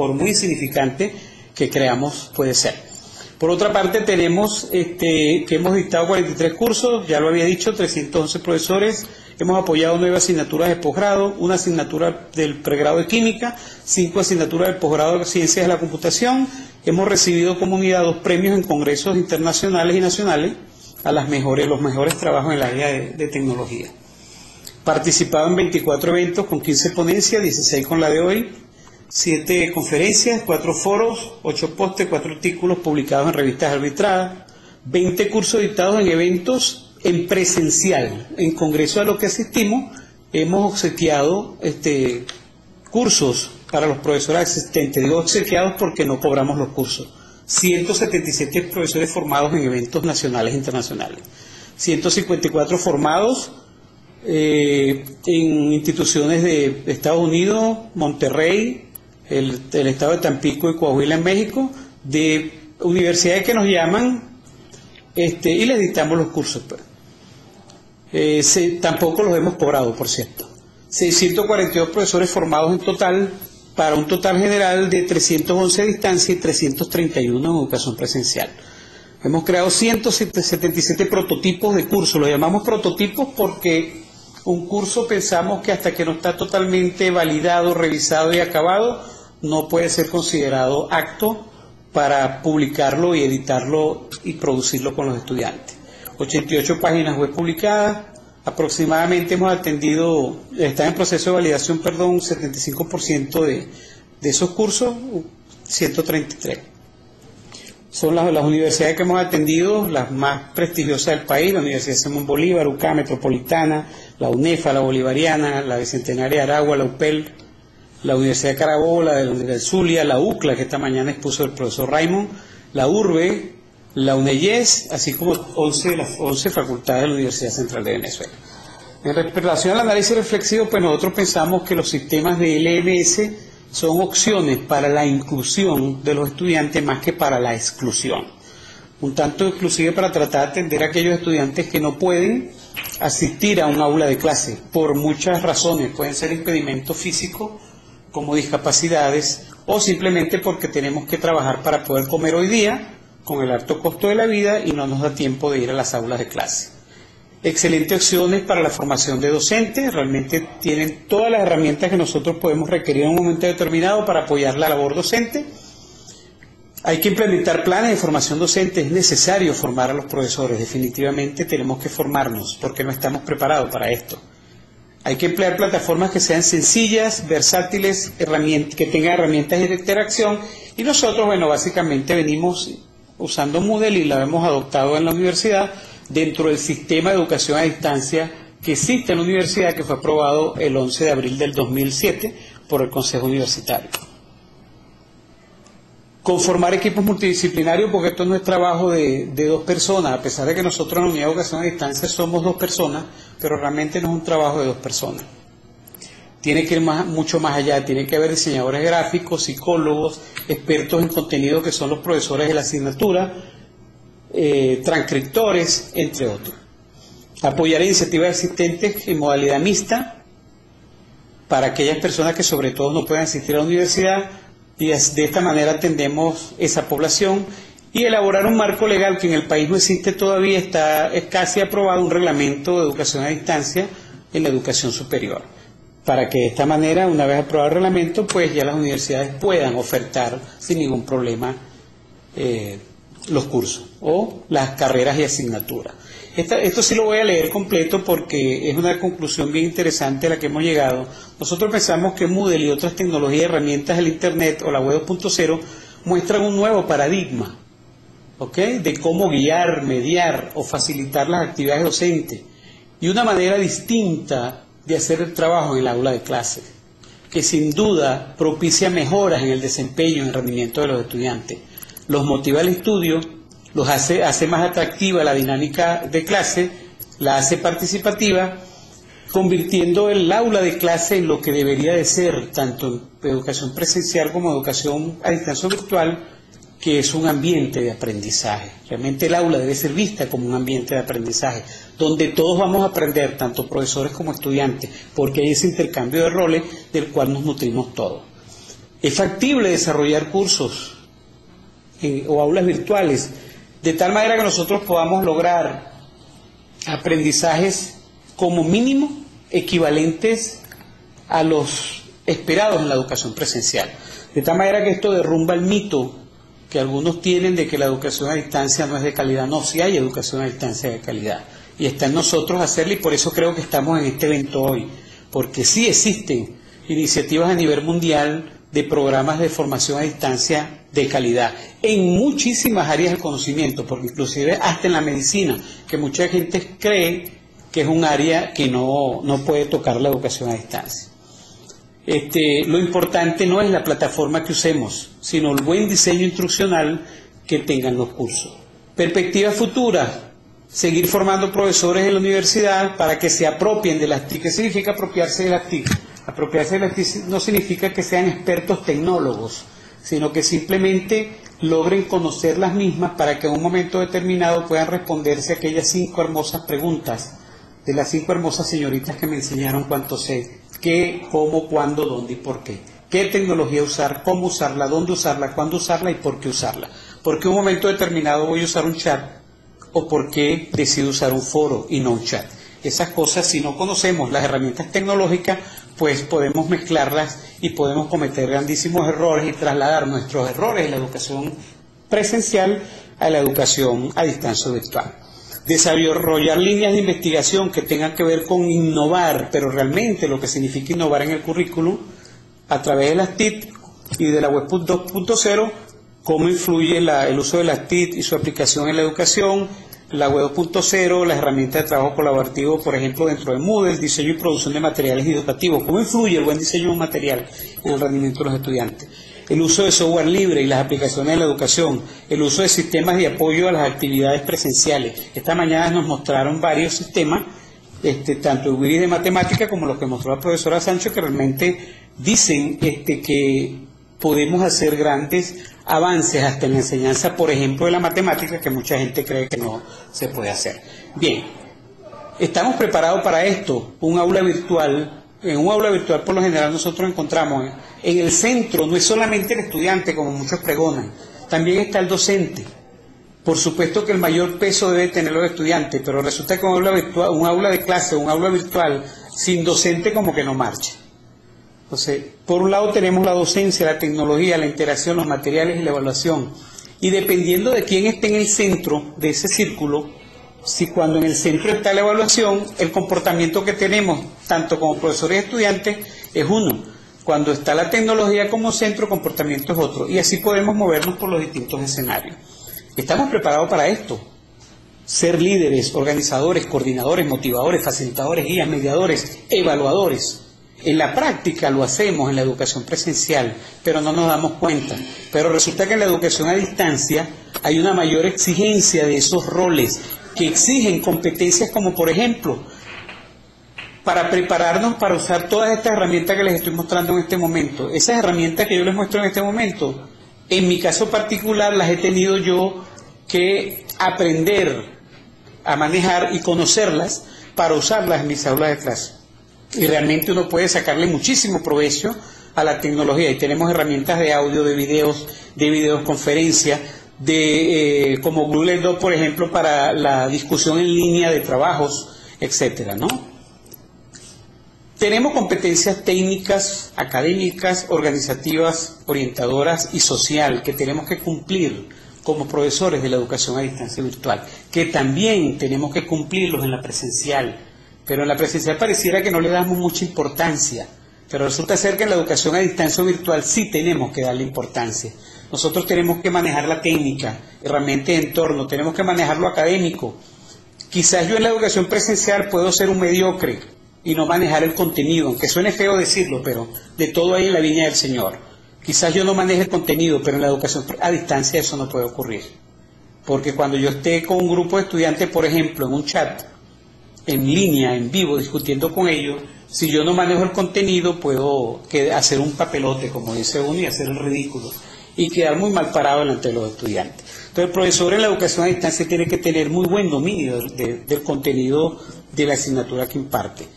por muy insignificante que creamos puede ser. Por otra parte, tenemos que hemos dictado 43 cursos, ya lo había dicho, 311 profesores, hemos apoyado 9 asignaturas de posgrado, una asignatura del pregrado de química, 5 asignaturas del posgrado de ciencias de la computación, hemos recibido como unidad 2 premios en congresos internacionales y nacionales a los mejores trabajos en el área de tecnología. Participado en 24 eventos con 15 ponencias, 16 con la de hoy, 7 conferencias, 4 foros, 8 postes, 4 artículos publicados en revistas arbitradas, 20 cursos dictados en eventos en presencial. En congresos a los que asistimos hemos obsequiado cursos para los profesores asistentes. Digo obsequiados porque no cobramos los cursos. 177 profesores formados en eventos nacionales e internacionales. 154 formados en instituciones de Estados Unidos, Monterrey, el estado de Tampico y Coahuila en México, de universidades que nos llaman y les dictamos los cursos. Tampoco los hemos cobrado, por cierto. 642 profesores formados en total, para un total general de 311 a distancia y 331 en educación presencial. Hemos creado 177 prototipos de cursos. Los llamamos prototipos porque un curso pensamos que hasta que no está totalmente validado, revisado y acabado, no puede ser considerado apto para publicarlo y editarlo y producirlo con los estudiantes. 88 páginas web publicadas, aproximadamente hemos atendido, está en proceso de validación, 75% de esos cursos, 133. Son las universidades que hemos atendido, las más prestigiosas del país: la Universidad Simón Bolívar, UCA Metropolitana, la UNEFA, la Bolivariana, la Bicentenaria de Aragua, la UPEL, la Universidad de Carabobo, la del Zulia, la UCLA, que esta mañana expuso el profesor Raymond, la URBE, la UNEYES, así como 11 de las 11 facultades de la Universidad Central de Venezuela. En relación al análisis reflexivo, pues nosotros pensamos que los sistemas de LMS son opciones para la inclusión de los estudiantes más que para la exclusión. Un tanto exclusive para tratar de atender a aquellos estudiantes que no pueden asistir a un aula de clase por muchas razones. Pueden ser impedimentos físicos, como discapacidades, o simplemente porque tenemos que trabajar para poder comer hoy día con el alto costo de la vida y no nos da tiempo de ir a las aulas de clase. Excelentes opciones para la formación de docentes, realmente tienen todas las herramientas que nosotros podemos requerir en un momento determinado para apoyar la labor docente. Hay que implementar planes de formación docente, es necesario formar a los profesores, definitivamente tenemos que formarnos porque no estamos preparados para esto. Hay que emplear plataformas que sean sencillas, versátiles, que tengan herramientas de interacción, y nosotros, bueno, básicamente venimos usando Moodle y la hemos adoptado en la universidad dentro del sistema de educación a distancia que existe en la universidad, que fue aprobado el 11 de abril del 2007 por el Consejo Universitario. Conformar equipos multidisciplinarios, porque esto no es trabajo de 2 personas, a pesar de que nosotros en la unidad de educación a distancia somos 2 personas, pero realmente no es un trabajo de 2 personas. Tiene que ir mucho más allá, tiene que haber diseñadores gráficos, psicólogos, expertos en contenido que son los profesores de la asignatura, transcriptores, entre otros. Apoyar iniciativas existentes en modalidad mixta para aquellas personas que sobre todo no pueden asistir a la universidad, y de esta manera atendemos esa población, y elaborar un marco legal que en el país no existe todavía, es casi aprobado un reglamento de educación a distancia en la educación superior, para que de esta manera, una vez aprobado el reglamento, pues ya las universidades puedan ofertar sin ningún problema los cursos o las carreras y asignaturas. Esto sí lo voy a leer completo porque es una conclusión bien interesante a la que hemos llegado. Nosotros pensamos que Moodle y otras tecnologías y herramientas del Internet o la web 2.0 muestran un nuevo paradigma, ¿ok?, de cómo guiar, mediar o facilitar las actividades docentes, y una manera distinta de hacer el trabajo en el aula de clase, que sin duda propicia mejoras en el desempeño y el rendimiento de los estudiantes, los motiva al estudio, los hace más atractiva la dinámica de clase, la hace participativa, convirtiendo el aula de clase en lo que debería de ser, tanto en educación presencial como educación a distancia virtual, que es un ambiente de aprendizaje. Realmente el aula debe ser vista como un ambiente de aprendizaje, donde todos vamos a aprender, tanto profesores como estudiantes, porque hay ese intercambio de roles del cual nos nutrimos todos. Es factible desarrollar cursos o aulas virtuales, de tal manera que nosotros podamos lograr aprendizajes como mínimo equivalentes a los esperados en la educación presencial. De tal manera que esto derrumba el mito que algunos tienen de que la educación a distancia no es de calidad. No, sí hay educación a distancia de calidad. Y está en nosotros hacerla, y por eso creo que estamos en este evento hoy. Porque sí existen iniciativas a nivel mundial de programas de formación a distancia de calidad en muchísimas áreas del conocimiento, porque inclusive hasta en la medicina, que mucha gente cree que es un área que no puede tocar la educación a distancia. Lo importante no es la plataforma que usemos, sino el buen diseño instruccional que tengan los cursos. Perspectiva futura: seguir formando profesores en la universidad para que se apropien de las TIC. ¿Qué significa apropiarse de las TIC? Apropiarse de las TIC no significa que sean expertos tecnólogos, sino que simplemente logren conocer las mismas para que en un momento determinado puedan responderse aquellas 5 hermosas preguntas de las 5 hermosas señoritas que me enseñaron cuánto sé, qué, cómo, cuándo, dónde y por qué. ¿Qué tecnología usar? ¿Cómo usarla? ¿Dónde usarla? ¿Cuándo usarla? ¿Y por qué usarla? ¿Por qué en un momento determinado voy a usar un chat? ¿O por qué decido usar un foro y no un chat? Esas cosas, si no conocemos las herramientas tecnológicas, pues podemos mezclarlas y podemos cometer grandísimos errores y trasladar nuestros errores de la educación presencial a la educación a distancia virtual. Desarrollar líneas de investigación que tengan que ver con innovar, pero realmente lo que significa innovar en el currículum, a través de las TIC y de la Web 2.0, cómo influye el uso de las TIC y su aplicación en la educación, la Web 2.0, las herramientas de trabajo colaborativo, por ejemplo, dentro de Moodle, diseño y producción de materiales educativos, cómo influye el buen diseño de un material en el rendimiento de los estudiantes. El uso de software libre y las aplicaciones en la educación, el uso de sistemas de apoyo a las actividades presenciales. Esta mañana nos mostraron varios sistemas, tanto de matemática como los que mostró la profesora Sancho, que realmente dicen que podemos hacer grandes avances hasta en la enseñanza, por ejemplo, de la matemática, que mucha gente cree que no se puede hacer. Bien, estamos preparados para esto, un aula virtual. En un aula virtual, por lo general, nosotros encontramos en el centro, no es solamente el estudiante, como muchos pregonan, también está el docente. Por supuesto que el mayor peso debe tener los estudiantes, pero resulta que un aula de clase, un aula virtual, sin docente, como que no marcha. Entonces, por un lado tenemos la docencia, la tecnología, la interacción, los materiales y la evaluación. Y dependiendo de quién esté en el centro de ese círculo, si cuando en el centro está la evaluación, el comportamiento que tenemos, tanto como profesores y estudiantes, es uno. Cuando está la tecnología como centro, el comportamiento es otro. Y así podemos movernos por los distintos escenarios. Estamos preparados para esto. Ser líderes, organizadores, coordinadores, motivadores, facilitadores, guías, mediadores, evaluadores. En la práctica lo hacemos en la educación presencial, pero no nos damos cuenta. Pero resulta que en la educación a distancia hay una mayor exigencia de esos roles que exigen competencias como, por ejemplo, para prepararnos para usar todas estas herramientas que les estoy mostrando en este momento. Esas herramientas que yo les muestro en este momento, en mi caso particular, las he tenido yo que aprender a manejar y conocerlas para usarlas en mis aulas de clase. Y realmente uno puede sacarle muchísimo provecho a la tecnología. Y tenemos herramientas de audio, de videoconferencia, como Google Doc, por ejemplo, para la discusión en línea de trabajos, etcétera, ¿no? Tenemos competencias técnicas, académicas, organizativas, orientadoras y social que tenemos que cumplir como profesores de la educación a distancia virtual, que también tenemos que cumplirlos en la presencial, pero en la presencial pareciera que no le damos mucha importancia, pero resulta ser que en la educación a distancia virtual sí tenemos que darle importancia. Nosotros tenemos que manejar la técnica, herramientas de entorno, tenemos que manejar lo académico. Quizás yo en la educación presencial puedo ser un mediocre y no manejar el contenido, aunque suene feo decirlo, pero de todo hay en la viña del Señor. Quizás yo no maneje el contenido, pero en la educación a distancia eso no puede ocurrir. Porque cuando yo esté con un grupo de estudiantes, por ejemplo, en un chat, en línea, en vivo, discutiendo con ellos, si yo no manejo el contenido, puedo hacer un papelote, como dice uno, y hacer el ridículo, y quedar muy mal parado delante de los estudiantes. Entonces el profesor en la educación a distancia tiene que tener muy buen dominio del contenido de la asignatura que imparte.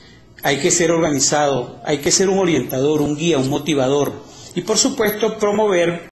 Hay que ser organizado, hay que ser un orientador, un guía, un motivador, y por supuesto promover